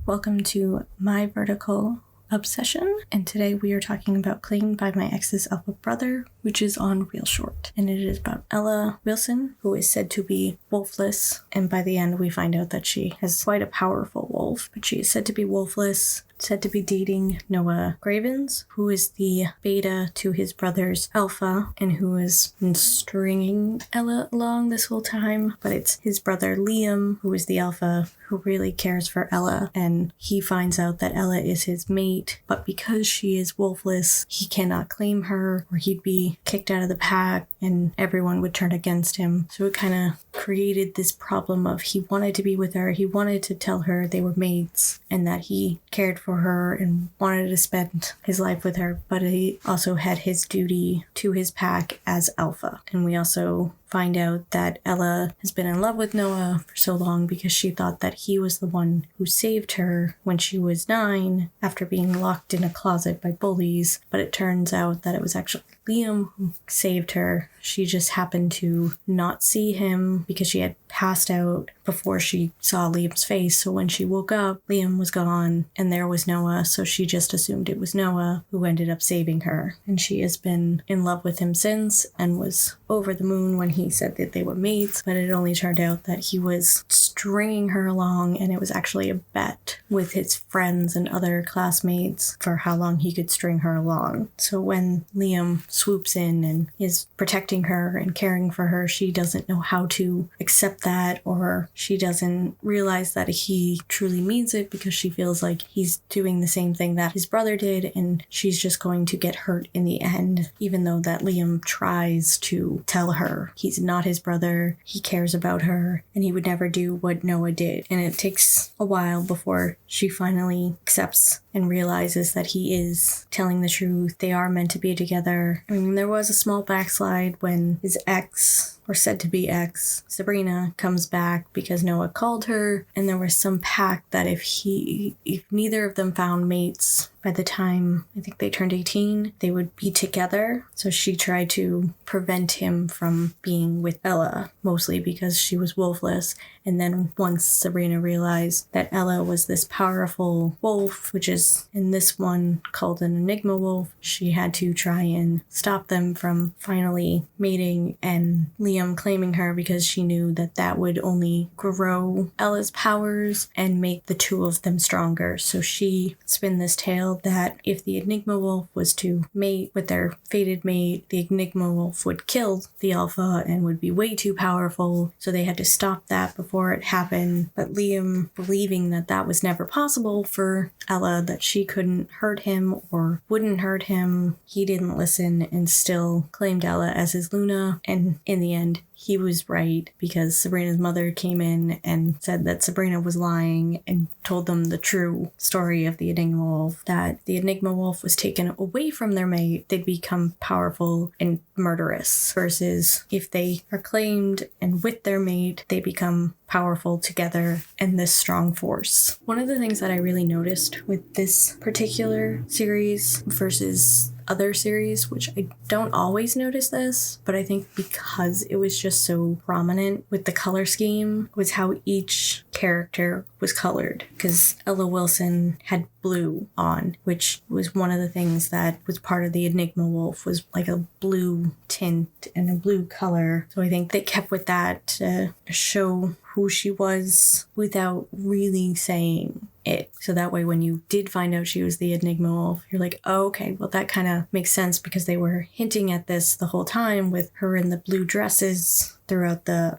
Welcome to my vertical obsession, and today we are talking about Claimed by My Ex's Alpha Brother, which is on ReelShort. And it is about Ella Wilson, who is said to be wolfless, and by the end we find out that she has quite a powerful wolf, but she is said to be wolfless, said to be dating Noah Gravens, who is the beta to his brother's alpha, and who has been stringing Ella along this whole time. But it's his brother Liam, who is the alpha, who really cares for Ella, and he finds out that Ella is his mate, but because she is wolfless, he cannot claim her, or he'd be kicked out of the pack, and everyone would turn against him. So it kind of created this problem of he wanted to be with her, he wanted to tell her they were mates, and that he cared for her and wanted to spend his life with her, but he also had his duty to his pack as alpha. And we also find out that Ella has been in love with Noah for so long because she thought that he was the one who saved her when she was 9 after being locked in a closet by bullies, but it turns out that it was actually Liam who saved her. She just happened to not see him because she had passed out before she saw Liam's face. So when she woke up, Liam was gone and there was Noah. So she just assumed it was Noah who ended up saving her. And she has been in love with him since and was over the moon when he said that they were mates. But it only turned out that he was stringing her along, and it was actually a bet with his friends and other classmates for how long he could string her along. So when Liam swoops in and is protecting her and caring for her, she doesn't know how to accept that, or she doesn't realize that he truly means it because she feels like he's doing the same thing that his brother did, and she's just going to get hurt in the end, even though that Liam tries to tell her he's not his brother, he cares about her, and he would never do what Noah did. And it takes a while before she finally accepts and realizes that he is telling the truth. They are meant to be together. I mean, there was a small backslide when his ex, or said to be ex, Sabrina, comes back because Noah called her, and there was some pact that if neither of them found mates by the time I think they turned 18, they would be together. So she tried to prevent him from being with Ella, mostly because she was wolfless. And then once Sabrina realized that Ella was this powerful wolf, which is in this one called an Enigma Wolf, she had to try and stop them from finally mating and Liam claiming her, because she knew that that would only grow Ella's powers and make the two of them stronger. So she spun this tale that if the Enigma Wolf was to mate with their fated mate, the Enigma Wolf would kill the alpha and would be way too powerful, so they had to stop that before it happened. But Liam, believing that that was never possible for Ella, that she couldn't hurt him or wouldn't hurt him, he didn't listen and still claimed Ella as his Luna. And in the end, he was right, because Sabrina's mother came in and said that Sabrina was lying and told them the true story of the Enigma Wolf, that the Enigma Wolf was taken away from their mate, they'd become powerful and murderous, versus if they are claimed and with their mate, they become powerful together and this strong force. One of the things that I really noticed with this particular series versus other series, which I don't always notice this, but I think because it was just so prominent with the color scheme, was how each character was colored. Because Ella Wilson had blue on, which was one of the things that was part of the Enigma Wolf, was like a blue tint and a blue color. So I think they kept with that to show who she was without really saying it. So that way, when you did find out she was the Enigma Wolf, you're like, oh, okay, well, that kind of makes sense, because they were hinting at this the whole time with her in the blue dresses throughout the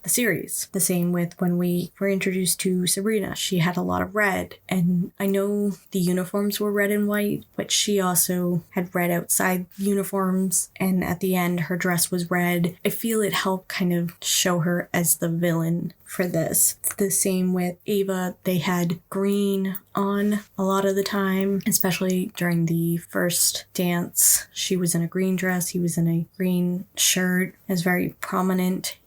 series. The same with when we were introduced to Sabrina. She had a lot of red, and I know the uniforms were red and white, but she also had red outside uniforms, and at the end her dress was red. I feel it helped kind of show her as the villain for this. It's the same with Ava. They had green on a lot of the time, especially during the first dance. She was in a green dress, he was in a green shirt. It was very prominent,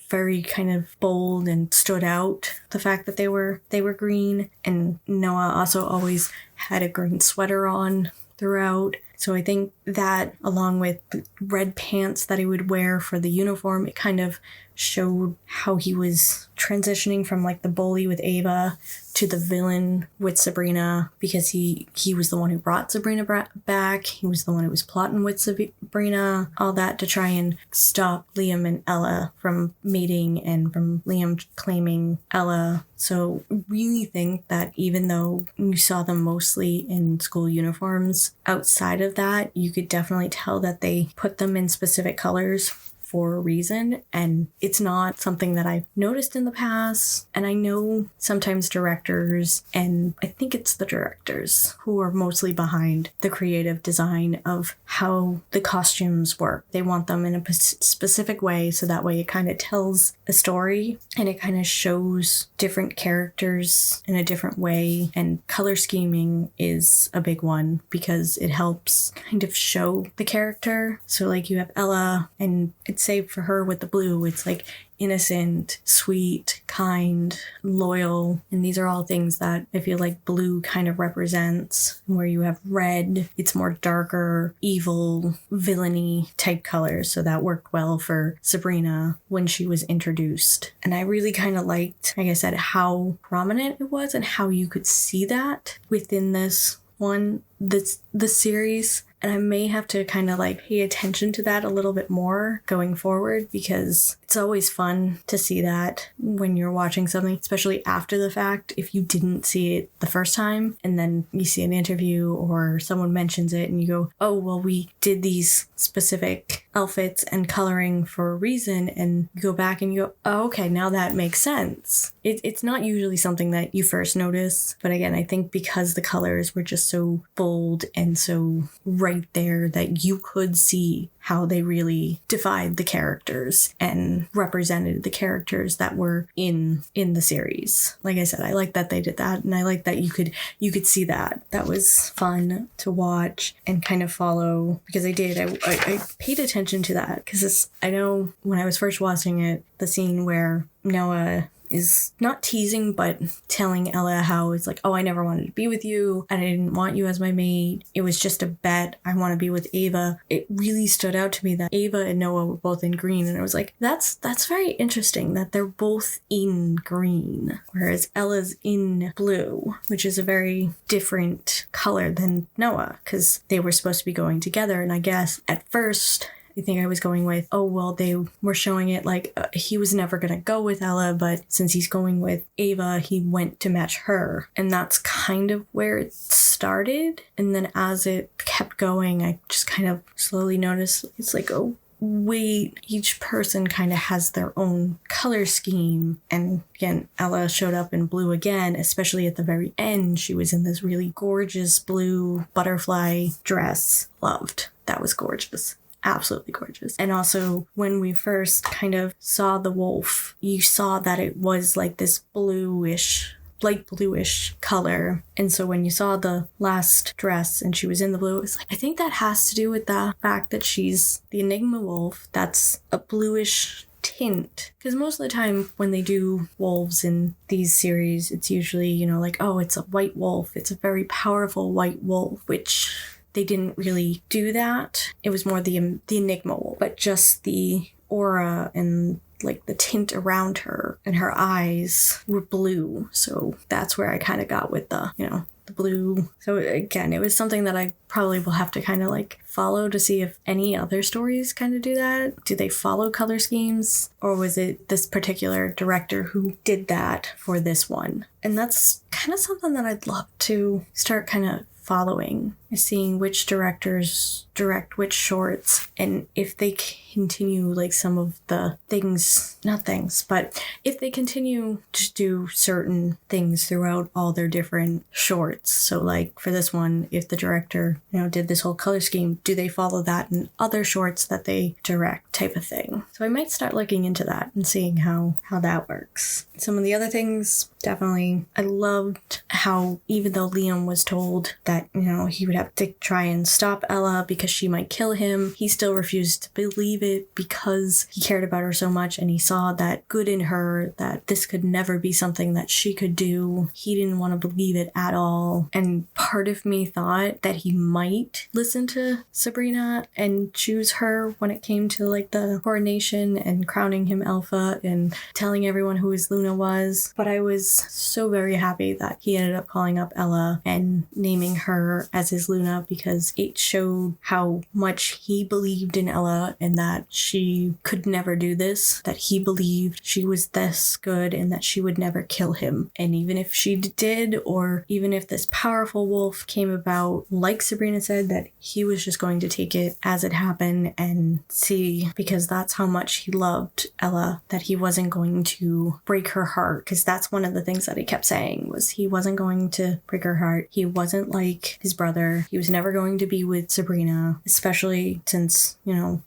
very kind of bold, and stood out, the fact that they were green. And Noah also always had a green sweater on throughout. So I think that, along with the red pants that he would wear for the uniform, it kind of showed how he was transitioning from like the bully with Ava to the villain with Sabrina, because he was the one who brought Sabrina back. He was the one who was plotting with Sabrina, all that to try and stop Liam and Ella from mating and from Liam claiming Ella. So I really think that even though you saw them mostly in school uniforms, outside of that, you could definitely tell that they put them in specific colors for a reason, and it's not something that I've noticed in the past. And I know sometimes directors, and I think it's the directors who are mostly behind the creative design of how the costumes work. They want them in a specific way, so that way it kind of tells a story and it kind of shows different characters in a different way. And color scheming is a big one because it helps kind of show the character. So like you have Ella, and it's say for her with the blue, it's like innocent, sweet, kind, loyal. And these are all things that I feel like blue kind of represents. Where you have red, it's more darker, evil, villainy type colors. So that worked well for Sabrina when she was introduced. And I really kind of liked, like I said, how prominent it was and how you could see that within this one, the series. And I may have to kind of like pay attention to that a little bit more going forward, because it's always fun to see that when you're watching something, especially after the fact, if you didn't see it the first time and then you see an interview or someone mentions it and you go, oh, well, we did these specific outfits and coloring for a reason, and you go back and you go, oh, okay, now that makes sense. It's not usually something that you first notice, but again, I think because the colors were just so bold and so right there that you could see how they really defied the characters and represented the characters that were in the series. Like I said, I like that they did that, and I like that you could see that. That was fun to watch and kind of follow, because I paid attention to that, because I know when I was first watching it, the scene where Noah is not teasing, but telling Ella how it's like, oh, I never wanted to be with you, and I didn't want you as my mate. It was just a bet. I want to be with Ava. It really stood out to me that Ava and Noah were both in green, and I was like, that's very interesting that they're both in green, whereas Ella's in blue, which is a very different color than Noah, because they were supposed to be going together. And I guess at first, I think I was going with, oh, well, they were showing it like he was never going to go with Ella, but since he's going with Ava, he went to match her. And that's kind of where it started. And then as it kept going, I just kind of slowly noticed, it's like, oh, wait, each person kind of has their own color scheme. And again, Ella showed up in blue again, especially at the very end. She was in this really gorgeous blue butterfly dress. Loved. That was gorgeous. Absolutely gorgeous. And also, when we first kind of saw the wolf, you saw that it was like this bluish, light bluish color. And so when you saw the last dress and she was in the blue, it's like, I think that has to do with the fact that she's the Enigma Wolf. That's a bluish tint, because most of the time when they do wolves in these series, it's usually, you know, like, oh, it's a white wolf. It's a very powerful white wolf, which they didn't really do that. It was more the Enigma Wolf, but just the aura and like the tint around her and her eyes were blue. So that's where I kind of got with the blue. So again, it was something that I probably will have to kind of like follow to see if any other stories kind of do that. Do they follow color schemes, or was it this particular director who did that for this one? And that's kind of something that I'd love to start kind of following, seeing which directors direct which shorts, and if they continue like some of the but if they continue to do certain things throughout all their different shorts. So like for this one, if the director, did this whole color scheme, do they follow that in other shorts that they direct, type of thing? So I might start looking into that and seeing how that works. Some of the other things, definitely, I loved how even though Liam was told that that, he would have to try and stop Ella because she might kill him. He still refused to believe it because he cared about her so much and he saw that good in her, that this could never be something that she could do. He didn't want to believe it at all. And part of me thought that he might listen to Sabrina and choose her when it came to like the coronation and crowning him alpha and telling everyone who his Luna was. But I was so very happy that he ended up calling up Ella and naming her as his Luna, because it showed how much he believed in Ella and that she could never do this, that he believed she was this good and that she would never kill him. And even if she did, or even if this powerful wolf came about, like Sabrina said, that he was just going to take it as it happened and see, because that's how much he loved Ella, that he wasn't going to break her heart, because that's one of the things that he kept saying, was he wasn't going to break her heart. He wasn't like his brother. He was never going to be with Sabrina, especially since,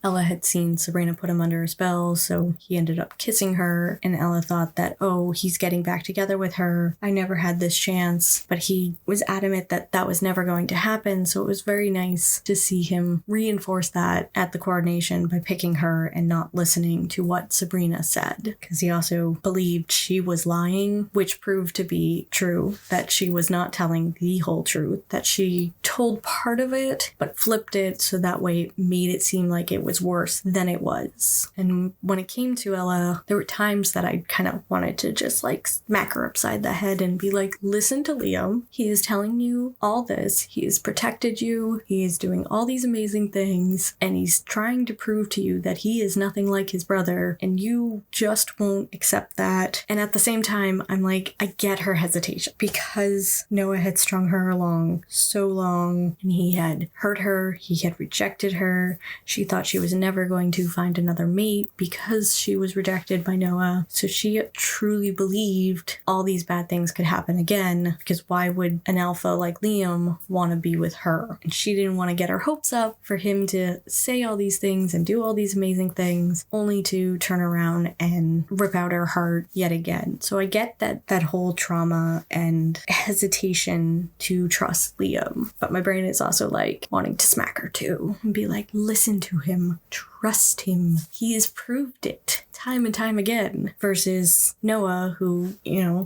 Ella had seen Sabrina put him under a spell, so he ended up kissing her, and Ella thought that, oh, he's getting back together with her. I never had this chance, but he was adamant that that was never going to happen, so it was very nice to see him reinforce that at the coronation by picking her and not listening to what Sabrina said, because he also believed she was lying, which proved to be true, that she was not telling the whole truth, that she told part of it but flipped it so that way it made it seem like it was worse than it was. And when it came to Ella, there were times that I kind of wanted to just like smack her upside the head and be like, listen to Liam. He is telling you all this. He has protected you. He is doing all these amazing things, and he's trying to prove to you that he is nothing like his brother, and you just won't accept that. And at the same time, I'm like, I get her hesitation, because Noah had strung her along so long, and he had hurt her. He had rejected her. She thought she was never going to find another mate because she was rejected by Noah. So she truly believed all these bad things could happen again, because why would an alpha like Liam want to be with her? And she didn't want to get her hopes up for him to say all these things and do all these amazing things only to turn around and rip out her heart yet again. So I get that whole trauma and hesitation to trust Liam, but my brain is also like wanting to smack her too and be like, listen to him, trust him. He has proved it time and time again. Versus Noah, who,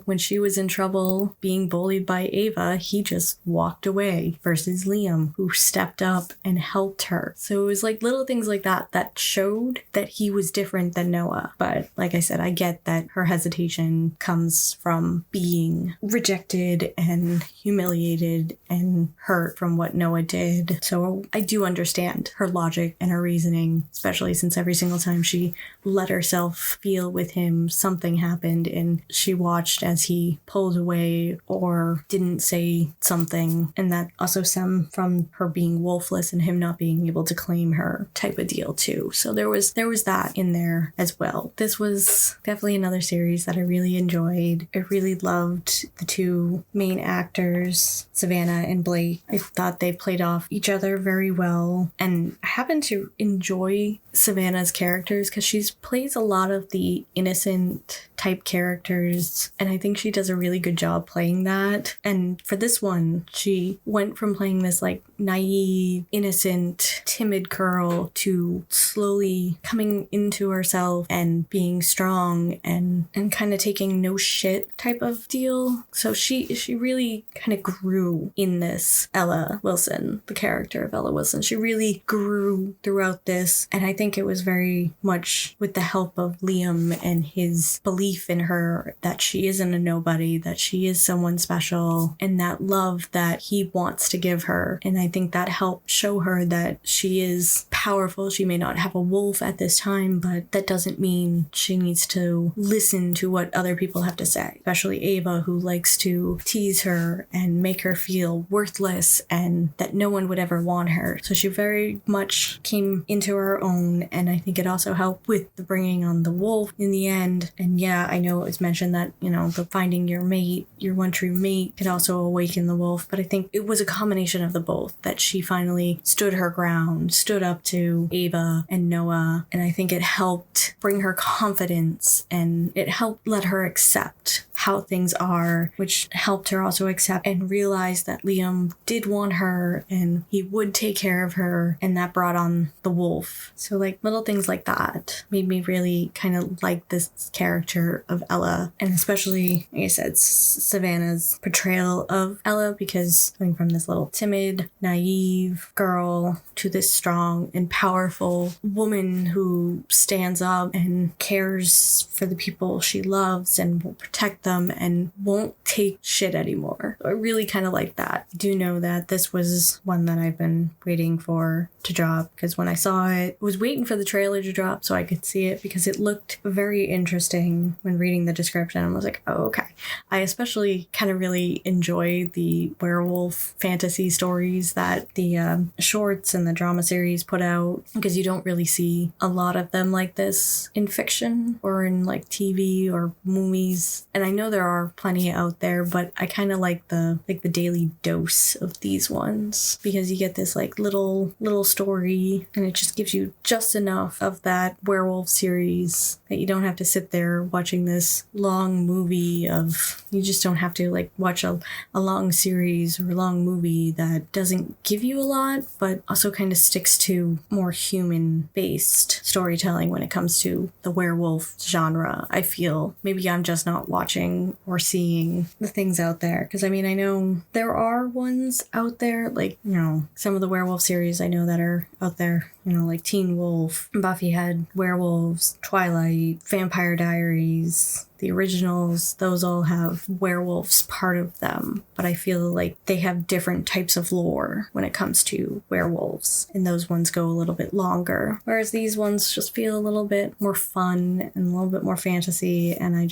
when she was in trouble being bullied by Ava, he just walked away. Versus Liam, who stepped up and helped her. So it was like little things like that that showed that he was different than Noah. But like I said, I get that her hesitation comes from being rejected and humiliated and hurt from what Noah did. So I do understand her logic and her reasoning, especially since every single time she let herself feel with him, something happened and she watched as he pulled away or didn't say something. And that also stemmed from her being wolfless and him not being able to claim her type of deal too. So there was that in there as well. This was definitely another series that I really enjoyed. I really loved the two main actors, Savannah and Blake. I thought they played off each other very well. And I happen to enjoy Savannah's characters because she plays a lot of the innocent type characters, and I think she does a really good job playing that. And for this one, she went from playing this like naive, innocent, timid girl to slowly coming into herself and being strong and kind of taking no shit type of deal. So she really kind of grew in this Ella Wilson, the character of Ella Wilson. She really grew throughout this, and I think it was very much with the help of Liam and his belief in her that she isn't a nobody, that she is someone special, and that love that he wants to give her. And I think that helped show her that she is powerful. She may not have a wolf at this time, but that doesn't mean she needs to listen to what other people have to say, especially Ava, who likes to tease her and make her feel worthless and that no one would ever want her. So she very much came into her own, and I think it also helped with the bringing on the wolf in the end. And yeah, I know it was mentioned that, the finding your mate, your one true mate, could also awaken the wolf, but I think it was a combination of the both, that she finally stood her ground, stood up to Ava and Noah, and I think it helped bring her confidence, and it helped let her accept how things are, which helped her also accept and realize that Liam did want her and he would take care of her, and that brought on the wolf. So like little things like that made me really kind of like this character of Ella, and especially, like I said, Savannah's portrayal of Ella, because coming from this little timid, naive girl to this strong and powerful woman who stands up and cares for the people she loves and will protect them and won't take shit anymore. I really kind of like that. I do know that this was one that I've been waiting for to drop, because when I saw it, I was waiting for the trailer to drop so I could see it, because it looked very interesting when reading the description. I was like, oh, okay. I especially kind of really enjoy the werewolf fantasy stories that the shorts and the drama series put out, because you don't really see a lot of them like this in fiction or in like TV or movies. And I know there are plenty out there, but I kind of like the daily dose of these ones, because you get this like little story, and it just gives you just enough of that werewolf series that you don't have to sit there watching this long movie of, you just don't have to like watch a long series or a long movie that doesn't give you a lot, but also kind of sticks to more human-based storytelling when it comes to the werewolf genre. I feel maybe I'm just not watching or seeing the things out there, because I mean, I know there are ones out there, like, you know, some of the werewolf series I know that are out there, you know, like Teen Wolf, Buffy had werewolves, Twilight, Vampire Diaries, the originals, those all have werewolves part of them, but I feel like they have different types of lore when it comes to werewolves, and those ones go a little bit longer, whereas these ones just feel a little bit more fun and a little bit more fantasy, and I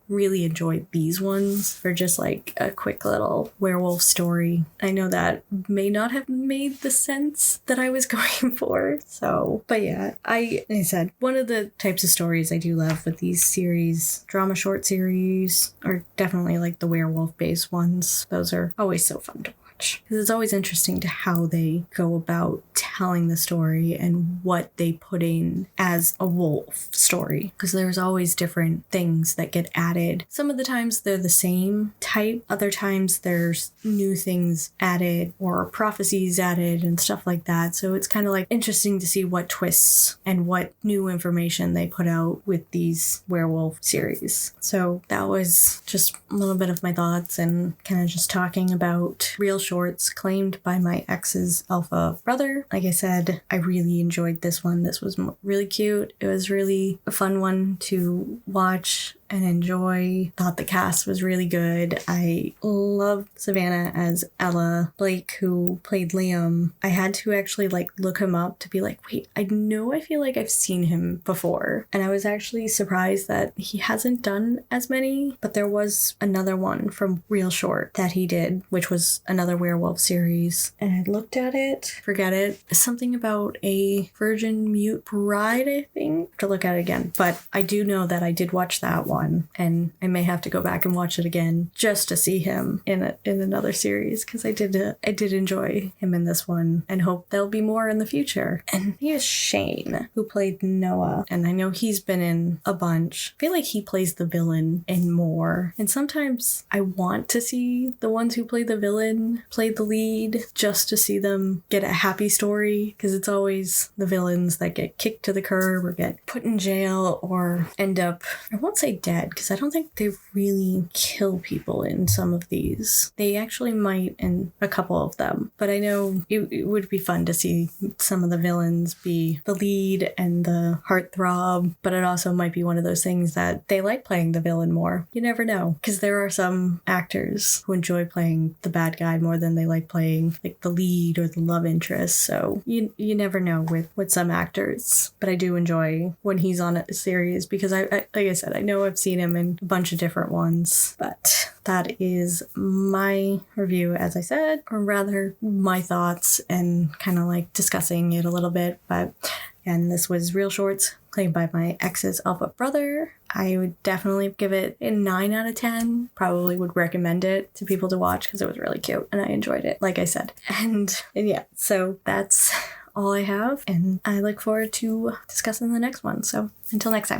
really enjoyed these ones for just like a quick little werewolf story. I know that may not have made the sense that I was going for, so, but yeah, like I said, one of the types of stories I do love with these series, drama short series, are definitely like the werewolf based ones. Those are always so fun to watch, because it's always interesting to how they go about telling the story and what they put in as a wolf story, because there's always different things that get added. Some of the times they're the same type, other times there's new things added or prophecies added and stuff like that, so it's kind of like interesting to see what twists and what new information they put out with these werewolf series. So that was just a little bit of my thoughts and kind of just talking about ReelShorts claimed by my ex's alpha brother. Like I said, I really enjoyed this one. This was really cute. It was really a fun one to watch and enjoy. Thought the cast was really good. I loved Savannah as Ella. Blake, who played Liam, I had to actually like look him up to be like, wait, I feel like I've seen him before. And I was actually surprised that he hasn't done as many, but there was another one from ReelShort that he did, which was another werewolf series. And I looked at it, forget it, something about a virgin mute bride, I think. To look at it again. But I do know that I did watch that one, and I may have to go back and watch it again just to see him in another series, because I did enjoy him in this one and hope there'll be more in the future. And he is Shane, who played Noah, and I know he's been in a bunch. I feel like he plays the villain in more, and sometimes I want to see the ones who play the villain play the lead just to see them get a happy story, because it's always the villains that get kicked to the curb or get put in jail or end up, I won't say dead, because I don't think they really kill people in some of these. They actually might in a couple of them, but I know it would be fun to see some of the villains be the lead and the heartthrob, but it also might be one of those things that they like playing the villain more. You never know, because there are some actors who enjoy playing the bad guy more than they like playing like the lead or the love interest, so you never know with some actors. But I do enjoy when he's on a series, because I like I said, I know I've seen him in a bunch of different ones. But that is my review, as I said, or rather my thoughts and kind of like discussing it a little bit. But again, this was ReelShorts, claimed by my ex's alpha brother. I would definitely give it a 9 out of 10. Probably would recommend it to people to watch, because it was really cute and I enjoyed it, like I said. And yeah, so that's all I have, and I look forward to discussing the next one. So until next time.